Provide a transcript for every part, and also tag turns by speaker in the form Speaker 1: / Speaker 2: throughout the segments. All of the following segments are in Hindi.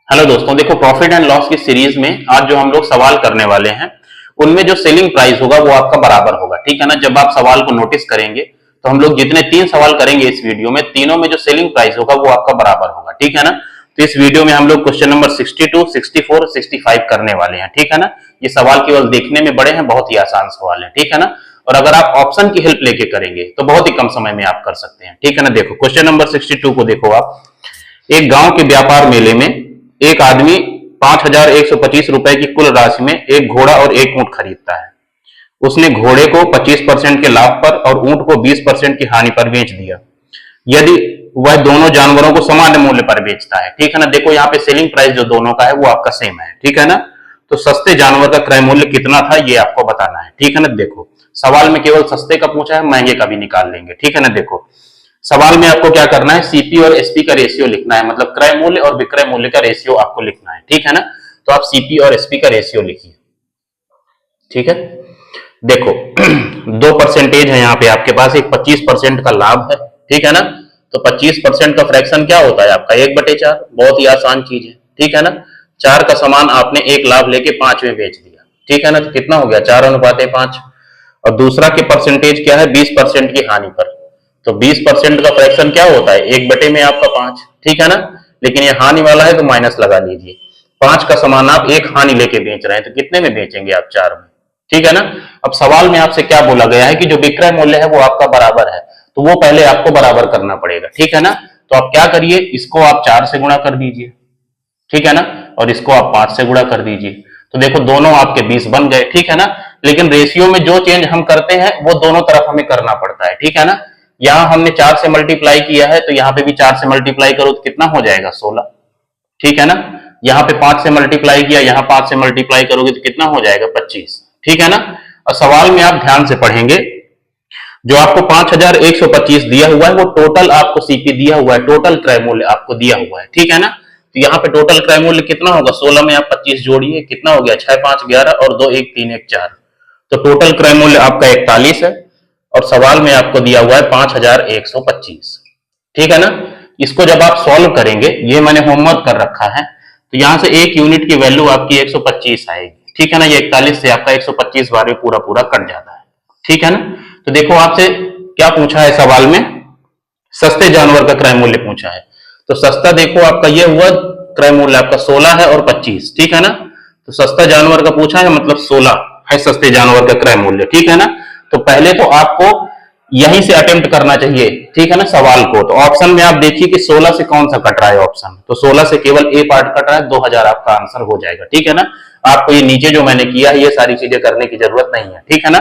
Speaker 1: हेलो दोस्तों, देखो प्रॉफिट एंड लॉस की सीरीज में आज जो हम लोग सवाल करने वाले हैं उनमें जो सेलिंग प्राइस होगा वो आपका बराबर होगा। ठीक है ना। जब आप सवाल को नोटिस करेंगे तो हम लोग जितने तीन सवाल करेंगे इस वीडियो में, तीनों में जो सेलिंग प्राइस होगा वो आपका बराबर होगा। ठीक है ना। तो इस वीडियो में हम लोग क्वेश्चन नंबर 62, 64, 65 करने वाले हैं। ठीक है ना। ये सवाल केवल देखने में बड़े हैं, बहुत ही आसान सवाल है। ठीक है ना। और अगर आप ऑप्शन की हेल्प लेके करेंगे तो बहुत ही कम समय में आप कर सकते हैं। ठीक है ना। देखो क्वेश्चन नंबर 62 को देखो आप। एक गांव के व्यापार मेले में एक आदमी 5,125 रुपए की कुल राशि में एक घोड़ा और एक ऊंट खरीदता है। उसने घोड़े को 25% के लाभ पर और ऊंट को 20% की हानि पर बेच दिया। यदि वह दोनों जानवरों को समान मूल्य पर बेचता है। ठीक है ना। देखो यहाँ पे सेलिंग प्राइस जो दोनों का है वो आपका सेम है। ठीक है ना। तो सस्ते जानवर का क्रय मूल्य कितना था ये आपको बताना है। ठीक है ना। देखो सवाल में केवल सस्ते का पूछा है, महंगे का भी निकाल लेंगे। ठीक है ना। देखो सवाल में आपको क्या करना है, सीपी और एसपी का रेशियो लिखना है, मतलब क्रय मूल्य और विक्रय मूल्य का रेशियो आपको लिखना है। ठीक है ना। तो आप सीपी और एसपी का रेशियो लिखिए। ठीक है। देखो 2% है यहाँ पे आपके पास, एक 25% का लाभ है। ठीक है ना। तो 25% का फ्रैक्शन क्या होता है आपका 1/4। बहुत ही आसान चीज है। ठीक है ना। 4 का सामान आपने एक लाभ लेके 5 में बेच दिया। ठीक है ना। तो कितना हो गया 4:5। और दूसरा के परसेंटेज क्या है 20% की हानि पर। तो 20% का फ्रैक्शन क्या होता है 1 में आपका 5। ठीक है ना। लेकिन ये हानि वाला है तो माइनस लगा लीजिए। 5 का सामान आप एक हानि लेके बेच रहे हैं तो कितने में बेचेंगे आप 4 में। ठीक है ना। अब सवाल में आपसे क्या बोला गया है कि जो विक्रय मूल्य है वो आपका बराबर है, तो वो पहले आपको बराबर करना पड़ेगा। ठीक है ना। तो आप क्या करिए, इसको आप 4 से गुणा कर दीजिए। ठीक है ना। और इसको आप 5 से गुणा कर दीजिए। तो देखो दोनों आपके 20 बन गए। ठीक है ना। लेकिन रेशियो में जो चेंज हम करते हैं वो दोनों तरफ हमें करना पड़ता है। ठीक है ना। यहां हमने 4 से मल्टीप्लाई किया है तो यहाँ पे भी 4 से मल्टीप्लाई करो तो कितना हो जाएगा 16। ठीक है ना। यहाँ पे 5 से मल्टीप्लाई किया, यहाँ 5 से मल्टीप्लाई करोगे तो कितना हो जाएगा 25। ठीक है ना। और सवाल में आप ध्यान से पढ़ेंगे, जो आपको 5,125 दिया हुआ है वो टोटल आपको सीपी दिया हुआ है, टोटल क्रय मूल्य आपको दिया हुआ है। ठीक है ना। तो यहाँ पे टोटल क्रय मूल्य कितना होगा 16 में आप 25 जोड़िए, कितना हो गया 6, 5, 11 और 2, 1, 3, 1, 4। तो टोटल क्रय मूल्य आपका 41 है और सवाल में आपको दिया हुआ है 5,125। ठीक है ना। इसको जब आप सॉल्व करेंगे, ये मैंने होमवर्क कर रखा है, तो यहां से एक यूनिट की वैल्यू आपकी 125 आएगी। ठीक है ना। ये 41 से आपका 125 बार में पूरा पूरा कट जाता है। ठीक है ना। तो देखो आपसे क्या पूछा है सवाल में, सस्ते जानवर का क्रय मूल्य पूछा है। तो सस्ता देखो आपका ये हुआ, क्रय मूल्य आपका 16 है और 25। ठीक है ना। तो सस्ता जानवर का पूछा है मतलब 16 है सस्ते जानवर का क्रय मूल्य। ठीक है ना। तो पहले तो आपको यहीं से अटेम्प्ट करना चाहिए। ठीक है ना सवाल को। तो ऑप्शन में आप देखिए कि 16 से कौन सा कट रहा है ऑप्शन, तो 16 से केवल ए पार्ट कट रहा है, 2000 आपका आंसर हो जाएगा। ठीक है ना। आपको ये नीचे जो मैंने किया है ये सारी चीजें करने की जरूरत नहीं है। ठीक है ना।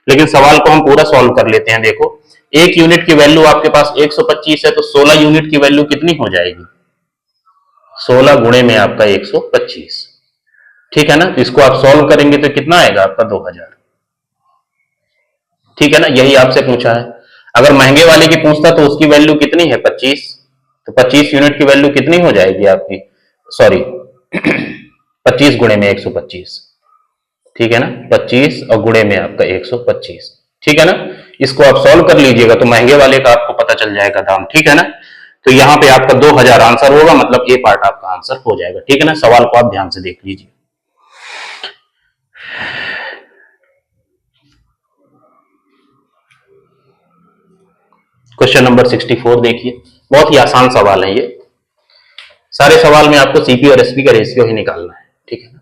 Speaker 1: लेकिन सवाल को हम पूरा सॉल्व कर लेते हैं। देखो एक यूनिट की वैल्यू आपके पास 125 है तो 16 यूनिट की वैल्यू कितनी हो जाएगी 16 गुणे में आपका 125। ठीक है ना। तो इसको आप सॉल्व करेंगे तो कितना आएगा आपका 2000। ठीक है ना। यही आपसे पूछा है। अगर महंगे वाले की पूछता तो उसकी वैल्यू कितनी है 25, तो 25 यूनिट की वैल्यू कितनी हो जाएगी आपकी, सॉरी 25 गुणे में 125। ठीक है ना। 25 और गुणे में आपका 125। ठीक है ना। इसको आप सॉल्व कर लीजिएगा तो महंगे वाले का आपको पता चल जाएगा दाम। ठीक है ना। तो यहां पे आपका 2000 आंसर होगा, मतलब ए पार्ट आपका आंसर हो जाएगा। ठीक है ना। सवाल को आप ध्यान से देख लीजिए। क्वेश्चन नंबर 64 देखिए, बहुत ही आसान सवाल है ये। सारे सवाल में आपको सीपी और एसपी का रेशियो ही निकालना है। ठीक है ना।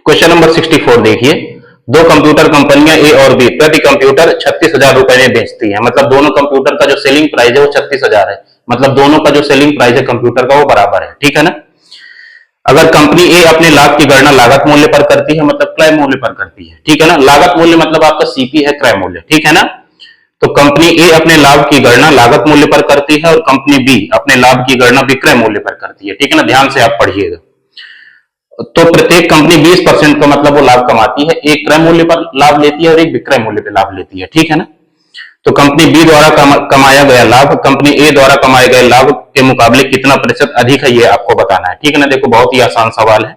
Speaker 1: क्वेश्चन नंबर 64 देखिए, दो कंप्यूटर कंपनियां ए और बी प्रति कंप्यूटर 36,000 रुपए में बेचती है। मतलब दोनों कंप्यूटर का जो सेलिंग प्राइस है वो 36,000 है, मतलब दोनों का जो सेलिंग प्राइस है कंप्यूटर का वो बराबर है। ठीक है ना। अगर कंपनी ए अपने लाभ की गणना लागत मूल्य पर करती है, मतलब क्रय मूल्य पर करती है। ठीक है ना। लागत मूल्य मतलब आपका सीपी है, क्रय मूल्य। ठीक है ना। तो कंपनी ए अपने लाभ की गणना लागत मूल्य पर करती है और कंपनी बी अपने लाभ की गणना विक्रय मूल्य पर करती है। ठीक है ना। ध्यान से आप पढ़िएगा। तो प्रत्येक कंपनी 20% का मतलब वो लाभ कमाती है, एक क्रय मूल्य पर लाभ लेती है और एक विक्रय मूल्य पर लाभ लेती है। ठीक है ना। तो कंपनी बी द्वारा कमाया गया लाभ कंपनी ए द्वारा कमाए गए लाभ के मुकाबले कितना प्रतिशत अधिक है ये आपको बताना है। ठीक है ना। देखो बहुत ही आसान सवाल है।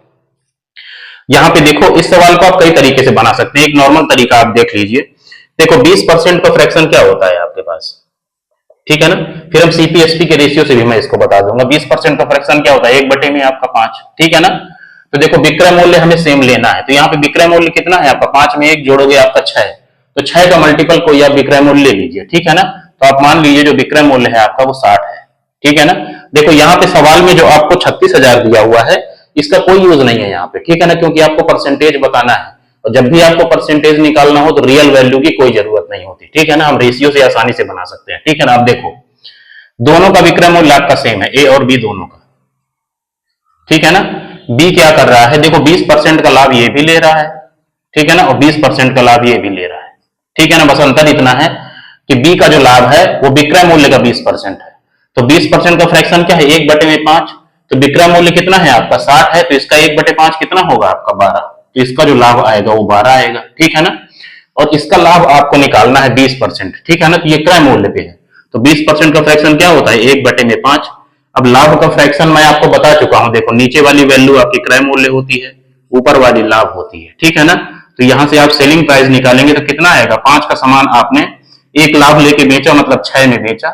Speaker 1: यहाँ पे देखो, इस सवाल को आप कई तरीके से बना सकते हैं। एक नॉर्मल तरीका आप देख लीजिए। देखो 20% का फ्रैक्शन क्या होता है आपके पास, ठीक है ना। फिर हम सीपीएसपी के रेशियो से भी मैं इसको बता दूंगा। 20% का फ्रैक्शन क्या होता है, 1 बटे में आपका 5, ठीक है ना। तो देखो विक्रय मूल्य हमें सेम लेना है, तो यहाँ पे विक्रय मूल्य कितना है आपका, 5 में 1 जोड़ोगे आपका 6, तो 6 का मल्टीपल कोई आप विक्रय मूल्य ले लीजिए, ठीक है ना। तो आप मान लीजिए जो विक्रय मूल्य है आपका वो 60 है, ठीक है ना। देखो यहाँ पे सवाल में जो आपको 36,000 दिया हुआ है, इसका कोई यूज नहीं है यहाँ पे, ठीक है ना, क्योंकि आपको परसेंटेज बताना है। और जब भी आपको परसेंटेज निकालना हो तो रियल वैल्यू की कोई जरूरत नहीं होती, ठीक है ना। हम रेशियो से आसानी से बना सकते हैं, ठीक है ना। आप देखो दोनों का विक्रय मूल्य आपका सेम है, ए और बी दोनों का, ठीक है ना। बी क्या कर रहा है, देखो 20% का लाभ ये भी ले रहा है, ठीक है ना, और 20% का लाभ ये भी ले रहा है, ठीक है ना। बस अंतर इतना है कि बी का जो लाभ है वो विक्रय मूल्य का 20% है। तो 20% का फ्रैक्शन क्या है, 1/5। तो विक्रय मूल्य कितना है आपका 60 है, तो इसका 1/5 कितना होगा आपका 12। तो इसका जो लाभ आएगा वो 12 आएगा, ठीक है ना। और इसका लाभ आपको निकालना है 20%, ठीक है ना। तो ये क्रय मूल्य पे है, तो 20% का फ्रैक्शन क्या होता है, 1/5। अब लाभ का फ्रैक्शन मैं आपको बता चुका हूं, देखो नीचे वाली वैल्यू आपकी क्रय मूल्य होती है, ऊपर वाली लाभ होती है, ठीक है ना। तो यहां से आप सेलिंग प्राइस निकालेंगे तो कितना आएगा, 5 का सामान आपने 1 लाभ लेके बेचा, मतलब 6 में बेचा।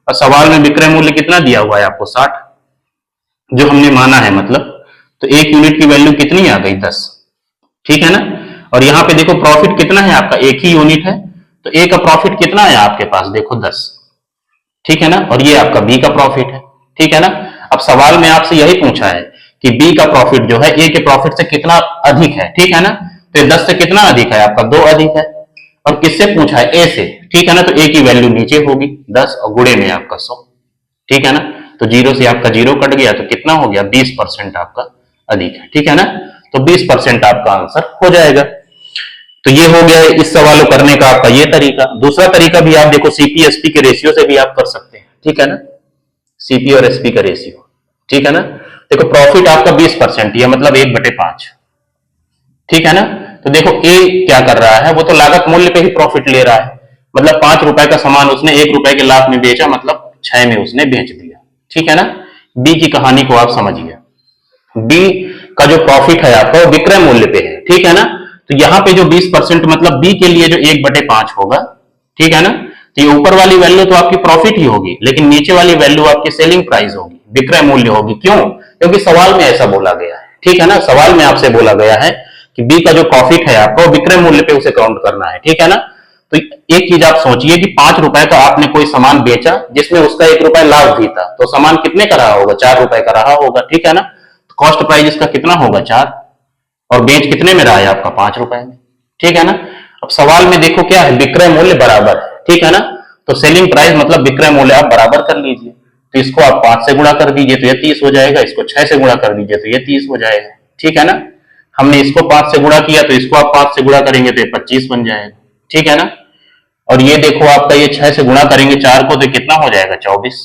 Speaker 1: और सवाल में विक्रय मूल्य कितना दिया हुआ है आपको 60, जो हमने माना है, मतलब तो 1 यूनिट की वैल्यू कितनी आ गई 10, ठीक है ना। और यहाँ पे देखो प्रॉफिट कितना है आपका, 1 ही यूनिट है, तो ए का प्रॉफिट कितना है आपके पास, देखो 10, ठीक है ना। और ये आपका बी का प्रॉफिट है, ठीक है ना। अब सवाल में आपसे यही पूछा है कि बी का प्रॉफिट जो है ए के प्रॉफिट से कितना अधिक है, ठीक है ना। तो 10 से कितना अधिक है आपका, 2 अधिक है। और किससे पूछा है, ए से, ठीक है ना। तो ए की वैल्यू नीचे होगी 10 और गुणे में आपका 100, ठीक है ना। तो 0 से आपका 0 कट गया, तो कितना हो गया, 20% आपका अधिक है, ठीक है ना। तो 20% आपका आंसर हो जाएगा। तो ये हो गया इस सवाल को करने का आपका ये तरीका। दूसरा तरीका भी आप देखो, सीपीएसपी के रेशियो से भी आप कर सकते हैं, ठीक है ना। सीपी और एसपी का रेशियो, ठीक है ना। देखो प्रॉफिट आपका 20% है, मतलब 1/5, ठीक है ना। तो देखो ए क्या कर रहा है, वो तो लागत मूल्य पे ही प्रॉफिट ले रहा है, मतलब 5 रुपए का सामान उसने 1 रुपए के लाभ में बेचा, मतलब 6 में उसने बेच दिया, ठीक है ना। बी की कहानी को आप समझिए। बी का जो प्रॉफिट है आपका वो विक्रय मूल्य पे है, ठीक है ना। तो यहाँ पे जो 20%, मतलब बी के लिए जो 1/5 होगा, ठीक है ना। तो ये ऊपर वाली वैल्यू तो आपकी प्रॉफिट ही होगी, लेकिन नीचे वाली वैल्यू आपकी सेलिंग प्राइस होगी, विक्रय मूल्य होगी। क्यों, क्योंकि सवाल में ऐसा बोला गया है, ठीक है ना। सवाल में आपसे बोला गया है कि बी का जो प्रॉफिट है आपको विक्रय मूल्य पे उसे काउंट करना है, ठीक है ना। तो एक चीज आप सोचिए कि 5 रुपए का आपने कोई सामान बेचा जिसमें उसका 1 रुपए लाभ भी था, तो सामान कितने का रहा होगा, 4 रुपए का रहा होगा, ठीक है ना। कॉस्ट प्राइस इसका कितना होगा 4, और बेच कितने में रहा है आपका 5 रुपए में, ठीक है ना। अब सवाल में देखो क्या है, विक्रय मूल्य बराबर है, ठीक है ना। तो सेलिंग प्राइस मतलब विक्रय मूल्य आप बराबर कर लीजिए। तो इसको आप 5 से गुणा कर दीजिए तो ये 30 हो जाएगा, इसको 6 से गुणा कर दीजिए तो ये 30 हो जाएगा, ठीक है ना। हमने इसको 5 से गुणा किया तो इसको आप 5 से गुणा करेंगे तो ये 25 बन जाएगा, ठीक है ना। और ये देखो आपका ये 6 से गुणा करेंगे 4 को तो कितना हो जाएगा 24,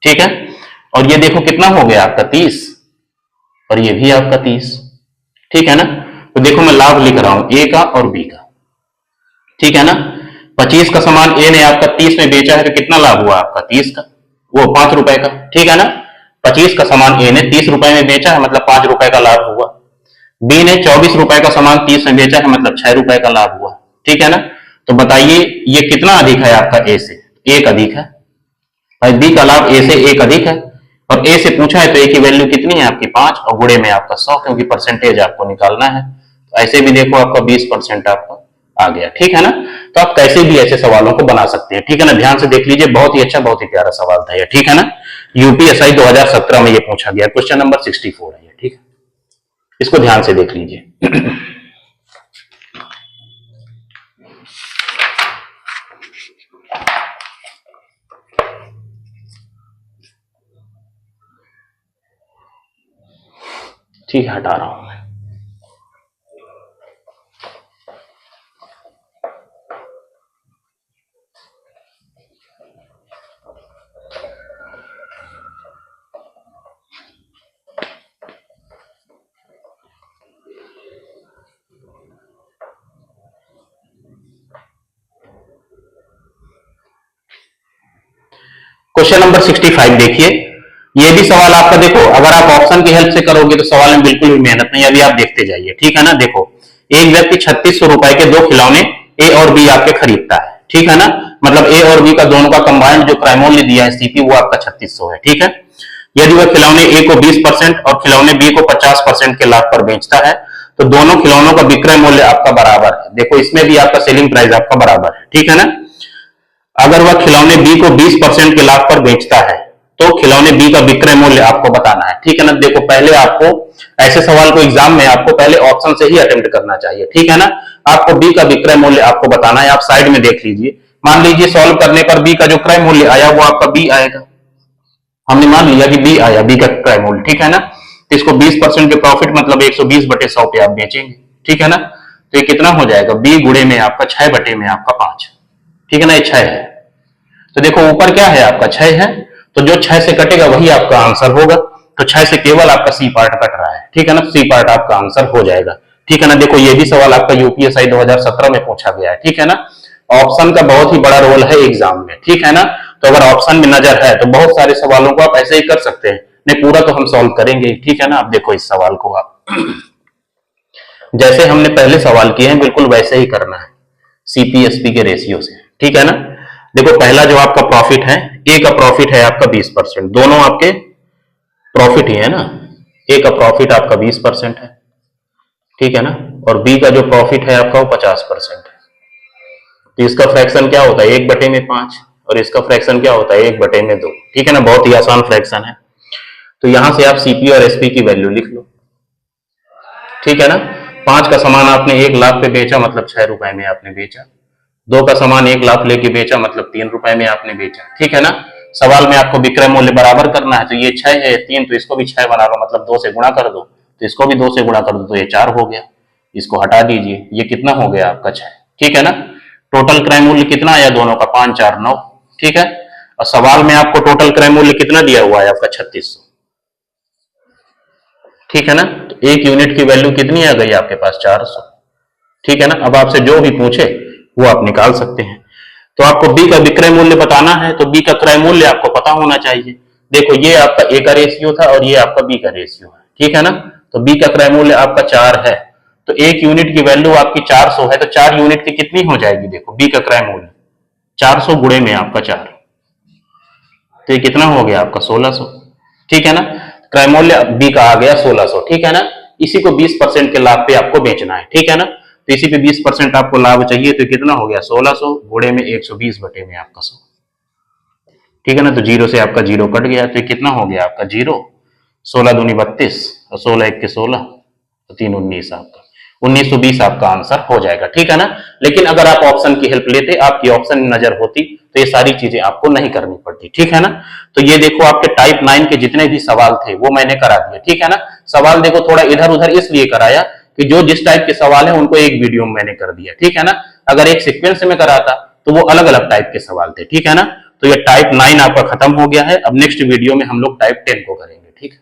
Speaker 1: ठीक है। और ये देखो कितना हो गया आपका 30, और ये भी आपका 30, ठीक है ना। तो देखो मैं लाभ लिख रहा हूं ए का और बी का, ठीक है ना। 25 का सामान ए ने आपका 30 में बेचा है, तो कितना लाभ हुआ आपका 30 का, वो 5 रुपए का, ठीक है ना। 25 का सामान ए ने 30 रुपए में बेचा है, मतलब 5 रुपए का लाभ हुआ। बी ने 24 रुपए का सामान 30 में बेचा है, मतलब 6 रुपए का लाभ हुआ, ठीक है ना। तो बताइए ये कितना अधिक है आपका ए से, 1 अधिक है भाई। बी का लाभ ए से 1 अधिक है, और ए से पूछा है तो ए की वैल्यू कितनी है आपकी 5, और गुणे में आपका 100, क्योंकि परसेंटेज आपको निकालना है। तो ऐसे भी देखो आपका 20% आपका आ गया, ठीक है ना। तो आप कैसे भी ऐसे सवालों को बना सकते हैं, ठीक है ना। ध्यान से देख लीजिए, बहुत ही अच्छा, बहुत ही प्यारा सवाल था ये, ठीक है ना। यूपीएसआई 2017 में ये पूछा गया, क्वेश्चन नंबर 64 है ये, ठीक है। इसको ध्यान से देख लीजिए। ठीक है, हटा रहा हूं मैं। क्वेश्चन नंबर 65 देखिए, ये भी सवाल आपका देखो, अगर आप ऑप्शन की हेल्प से करोगे तो सवाल में बिल्कुल भी मेहनत नहीं, अभी आप देखते जाइए, ठीक है ना। देखो, एक व्यक्ति 3600 रुपए के दो खिलौने ए और बी आपके खरीदता है, ठीक है ना। मतलब ए और बी का दोनों का कंबाइंड जो क्रय मूल्य दिया है सीपी, वो आपका 3600 है, ठीक है। यदि वह खिलौने ए को 20% और खिलौने बी को 50% के लाभ पर बेचता है, तो दोनों खिलौनों का विक्रय मूल्य आपका बराबर है। देखो, इसमें भी आपका सेलिंग प्राइस आपका बराबर है, ठीक है ना। अगर वह खिलौने बी को 20% के लाभ पर बेचता है, तो खिलौने बी का विक्रय मूल्य आपको बताना है, ठीक है ना। देखो, पहले आपको ऐसे सवाल को एग्जाम में आपको पहले ऑप्शन से ही अटेम्प्ट करना चाहिए, ठीक है ना। आपको बी का विक्रय मूल्य आपको बताना है, आप साइड में देख लीजिए। मान लीजिए सॉल्व करने पर बी का जो क्रय मूल्य आया वो आपका बी आएगा। हमने मान लिया कि बी आया, बी का क्रय मूल्य, ठीक है ना। तो इसको 20% के प्रॉफिट मतलब 120/100 पे आप बेचेंगे, ठीक है ना। तो ये कितना हो जाएगा, बी गुणे में आपका 6 बटे में आपका 5, ठीक है ना, ये 6 है। तो देखो ऊपर क्या है आपका 6 है, तो जो 6 से कटेगा वही आपका आंसर होगा। तो 6 से केवल आपका सी पार्ट कट रहा है, ठीक है ना, सी पार्ट आपका आंसर हो जाएगा, ठीक है ना। देखो, ये भी सवाल आपका यूपीएसआई 2017 में पूछा गया है, ठीक है ना। ऑप्शन का बहुत ही बड़ा रोल है एग्जाम में, ठीक है ना। तो अगर ऑप्शन में नजर है तो बहुत सारे सवालों को आप ऐसे ही कर सकते हैं, नहीं पूरा तो हम सॉल्व करेंगे, ठीक है ना। अब देखो, इस सवाल को आप जैसे हमने पहले सवाल किए हैं बिल्कुल वैसे ही करना है, सीपीएसपी के रेशियो से, ठीक है ना। देखो, पहला जो आपका प्रॉफिट है, ए का प्रॉफिट है आपका 20%, दोनों आपके प्रॉफिट ही है ना। ए का प्रॉफिट आपका 20% है, ठीक है ना, और बी का जो प्रॉफिट है आपका वो 50% है। तो इसका फ्रैक्शन क्या होता है, 1/5, और इसका फ्रैक्शन क्या होता है, 1/2, ठीक है ना। बहुत ही आसान फ्रैक्शन है। तो यहां से आप सीपी और एसपी की वैल्यू लिख लो, ठीक है ना। 5 का सामान आपने 1 लाख पे बेचा मतलब 6 रुपए में आपने बेचा। 2 का सामान 1 लाख लेके बेचा मतलब 3 रुपए में आपने बेचा, ठीक है ना। सवाल में आपको विक्रय मूल्य बराबर करना है, तो ये 6 है 3, तो इसको भी 6 बना लो, मतलब 2 से गुणा कर दो, तो इसको भी 2 से गुणा कर दो, तो ये 4 हो गया। इसको हटा दीजिए, ये कितना हो गया आपका 6, ठीक है ना। टोटल क्रय मूल्य कितना आया दोनों का, 5 4 9, ठीक है। और सवाल में आपको टोटल क्रय मूल्य कितना दिया हुआ है आपका 3600, ठीक है ना। तो एक यूनिट की वैल्यू कितनी आ गई आपके पास, 400, ठीक है ना। अब आपसे जो भी पूछे वो आप निकाल सकते हैं। तो आपको बी का विक्रय मूल्य बताना है, तो बी का क्रय मूल्य आपको पता होना चाहिए। देखो, ये आपका ए का रेशियो था और ये आपका बी का रेशियो है, ठीक है ना। तो बी का क्रय मूल्य आपका 4 है, तो एक यूनिट की वैल्यू आपकी 400 है, तो 4 यूनिट की कितनी हो जाएगी, देखो बी का क्रय मूल्य 400 गुणे में आपका 4, तो ये कितना हो गया आपका 1600, ठीक है ना। क्रय मूल्य बी का आ गया 1600, ठीक है ना। इसी को 20% के लाभ पे आपको बेचना है, ठीक है ना। तो इसी पे 20% आपको लाभ चाहिए, तो कितना हो गया 1600 गुणे में 120 बटे में आपका 100, ठीक है ना। तो जीरो से आपका जीरो कट गया, तो कितना हो गया आपका जीरो, 16 दूनी 32 और 16 1 के 16, तो 3 19 आपका 1920 आपका आंसर हो जाएगा, ठीक है ना। लेकिन अगर आप ऑप्शन की हेल्प लेते, आपकी ऑप्शन नजर होती, तो ये सारी चीजें आपको नहीं करनी पड़ती, ठीक है ना। तो ये देखो, आपके टाइप 9 के जितने भी सवाल थे वो मैंने करा दिए, ठीक है ना। सवाल देखो थोड़ा इधर उधर इसलिए कराया कि जो जिस टाइप के सवाल है उनको एक वीडियो में मैंने कर दिया, ठीक है ना। अगर एक सीक्वेंस में कराता तो वो अलग अलग टाइप के सवाल थे, ठीक है ना। तो ये टाइप 9 आपका खत्म हो गया है। अब नेक्स्ट वीडियो में हम लोग टाइप 10 को करेंगे, ठीक है।